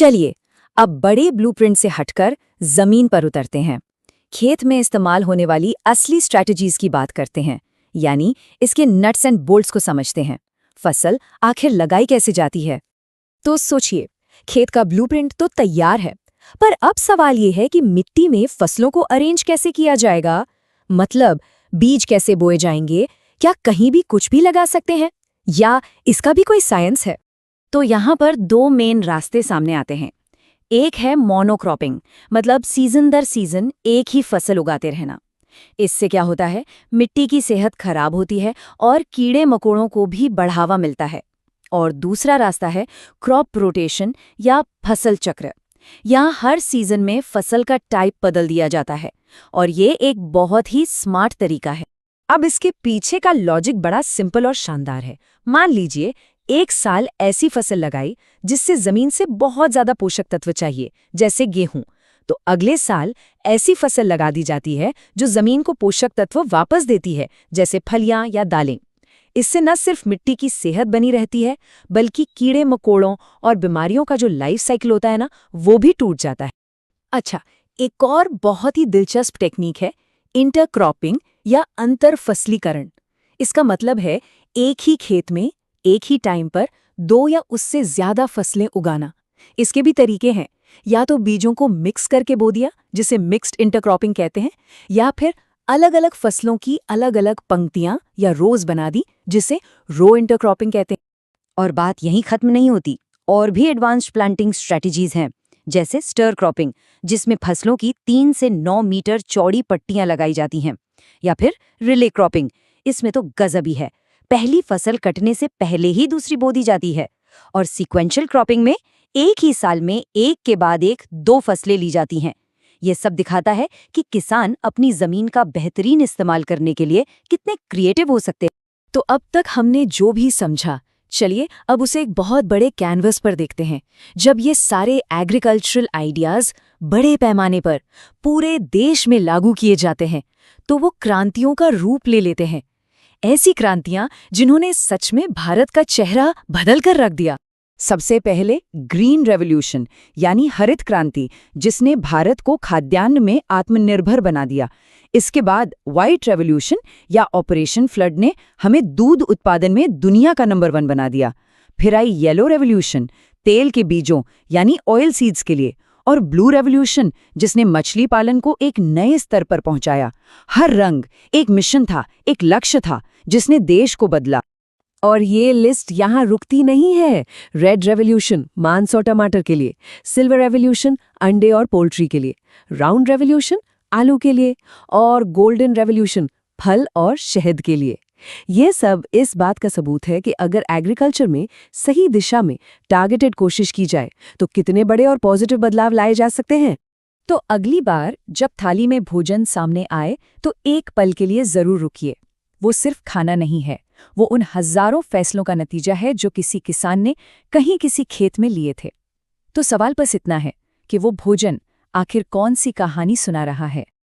चलिए अब बड़े ब्लूप्रिंट से हटकर जमीन पर उतरते हैं। खेत में इस्तेमाल होने वाली असली स्ट्रैटेजीज की बात करते हैं, यानी इसके नट्स एंड बोल्ट्स को समझते हैं। फसल आखिर लगाई कैसे जाती है। तो सोचिए, खेत का ब्लूप्रिंट तो तैयार है, पर अब सवाल ये है कि मिट्टी में फसलों को अरेंज कैसे किया जाएगा। मतलब बीज कैसे बोए जाएंगे, क्या कहीं भी कुछ भी लगा सकते हैं या इसका भी कोई साइंस है। तो यहाँ पर दो मेन रास्ते सामने आते हैं। एक है मोनोक्रॉपिंग, मतलब सीजन दर सीजन एक ही फसल उगाते रहना। इससे क्या होता है, मिट्टी की सेहत खराब होती है और कीड़े मकोड़ों को भी बढ़ावा मिलता है। और दूसरा रास्ता है क्रॉप रोटेशन या फसल चक्र। यहाँ हर सीजन में फसल का टाइप बदल दिया जाता है और ये एक बहुत ही स्मार्ट तरीका है। अब इसके पीछे का लॉजिक बड़ा सिंपल और शानदार है। मान लीजिए एक साल ऐसी फसल लगाई जिससे जमीन से बहुत ज्यादा पोषक तत्व चाहिए, जैसे गेहूं, तो अगले साल ऐसी फसल लगा दी जाती है जो जमीन को पोषक तत्व वापस देती है, जैसे फलियां या दालें। इससे न सिर्फ मिट्टी की सेहत बनी रहती है, बल्कि कीड़े मकोड़ों और बीमारियों का जो लाइफ साइकिल होता है ना, वो भी टूट जाता है। अच्छा, एक और बहुत ही दिलचस्प टेक्निक है इंटरक्रॉपिंग या अंतर फसलीकरण। इसका मतलब है एक ही खेत में एक ही टाइम पर दो या उससे ज्यादा फसलें उगाना। इसके भी तरीके हैं, या तो बीजों को मिक्स करके बो दिया, जिसे मिक्स्ड इंटरक्रॉपिंग कहते हैं, या फिर अलग अलग फसलों की अलग अलग पंक्तियां या रोज बना दी, जिसे रो इंटरक्रॉपिंग कहते हैं। और बात यहीं खत्म नहीं होती, और भी एडवांस्ड प्लांटिंग स्ट्रेटजीज हैं, जैसे स्टर क्रॉपिंग, जिसमें फसलों की 3 से 9 मीटर चौड़ी पट्टियां लगाई जाती हैं, या फिर रिले क्रॉपिंग। इसमें तो गजब ही है, पहली फसल कटने से पहले ही दूसरी बो दी जाती है। और सीक्वेंशियल क्रॉपिंग में एक ही साल में एक के बाद एक 2 फसलें ली जाती हैं। ये सब दिखाता है कि किसान अपनी जमीन का बेहतरीन इस्तेमाल करने के लिए कितने क्रिएटिव हो सकते हैं। तो अब तक हमने जो भी समझा, चलिए अब उसे एक बहुत बड़े कैनवस पर देखते हैं। जब ये सारे एग्रीकल्चरल आइडियाज बड़े पैमाने पर पूरे देश में लागू किए जाते हैं, तो वो क्रांतियों का रूप ले लेते हैं। ऐसी क्रांतियां जिन्होंने सच में भारत का चेहरा बदल कर रख दिया। सबसे पहले ग्रीन रेवोल्यूशन यानी हरित क्रांति, जिसने भारत को खाद्यान्न में आत्मनिर्भर बना दिया। इसके बाद व्हाइट रेवोल्यूशन या ऑपरेशन फ्लड ने हमें दूध उत्पादन में दुनिया का नंबर 1 बना दिया। फिर आई येलो रेवोल्यूशन, तेल के बीजों यानी ऑयल सीड्स के लिए। और ब्लू रेवोल्यूशन, जिसने मछली पालन को एक नए स्तर पर पहुंचाया। हर रंग एक मिशन था, एक लक्ष्य था, जिसने देश को बदला। और ये लिस्ट यहाँ रुकती नहीं है। रेड रेवोल्यूशन मांस और टमाटर के लिए, सिल्वर रेवोल्यूशन अंडे और पोल्ट्री के लिए, राउंड रेवोल्यूशन आलू के लिए, और गोल्डन रेवोल्यूशन फल और शहद के लिए। ये सब इस बात का सबूत है कि अगर एग्रीकल्चर में सही दिशा में टारगेटेड कोशिश की जाए तो कितने बड़े और पॉजिटिव बदलाव लाए जा सकते हैं। तो अगली बार जब थाली में भोजन सामने आए तो एक पल के लिए जरूर रुकिए। वो सिर्फ खाना नहीं है, वो उन हजारों फैसलों का नतीजा है जो किसी किसान ने कहीं किसी खेत में लिए थे। तो सवाल बस इतना है कि वो भोजन आखिर कौन सी कहानी सुना रहा है।